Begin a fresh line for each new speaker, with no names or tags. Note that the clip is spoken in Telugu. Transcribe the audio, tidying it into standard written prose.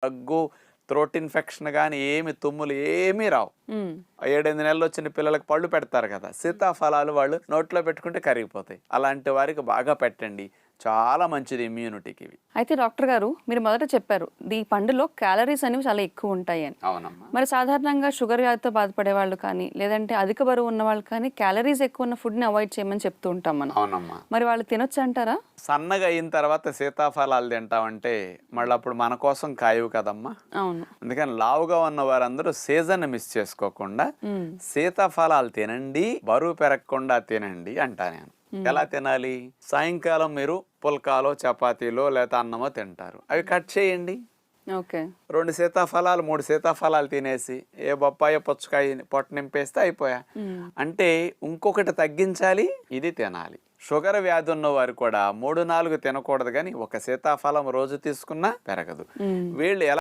దగ్గు, థ్రోట్ ఇన్ఫెక్షన్ కానీ ఏమి, తుమ్ములు ఏమీ రావు. 7-8 నెలలు వచ్చిన పిల్లలకు పళ్ళు పెడతారు కదా, సీతాఫలాలు వాళ్ళు నోట్లో పెట్టుకుంటే కరిగిపోతాయి. అలాంటి వారికి బాగా పెట్టండి, చాలా మంచిది ఇమ్యూనిటీకి ఇవి.
అయితే డాక్టర్ గారు, మీరు మొదట చెప్పారు ఈ పండులో క్యాలరీస్ అనేవి చాలా ఎక్కువ ఉంటాయి అని.
అవునమ్మా.
మరి సాధారణంగా షుగర్ వ్యాధితో బాధపడే వాళ్ళు కానీ, లేదంటే అధిక బరువు ఉన్న వాళ్ళు కానీ క్యాలరీస్ ఎక్కువ ఉన్న ఫుడ్ని అవాయిడ్ చేయమని చెప్తూ ఉంటాం మనం.
అవునమ్మా.
మరి వాళ్ళు తినొచ్చు అంటారా?
సన్నగా అయిన తర్వాత సీతాఫలాలు తింటామంటే మళ్ళీ అప్పుడు మన కోసం కాయవు కదమ్మా.
అవును.
అందుకని లావుగా ఉన్న వారందరూ సీజన్ మిస్ చేసుకోకుండా సీతాఫలాలు తినండి, బరువు పెరగకుండా తినండి అంటా నేను. ఎలా తినాలి? సాయంకాలం మీరు పుల్కాలో, చపాతీలో లేదా అన్నమో తింటారు, అవి కట్ చేయండి.
ఓకే.
2 సీతాఫలాలు 3 సీతాఫలాలు తినేసి ఏ బొప్పాయో పుచ్చకాయ పొట్ట నింపేస్తే అయిపోయా. అంటే ఇంకొకటి తగ్గించాలి, ఇది తినాలి. షుగర్ వ్యాధి ఉన్న వారు కూడా 3-4 తినకూడదు, కానీ ఒక సీతాఫలం రోజు తీసుకున్నా పెరగదు. వీళ్ళు ఎలా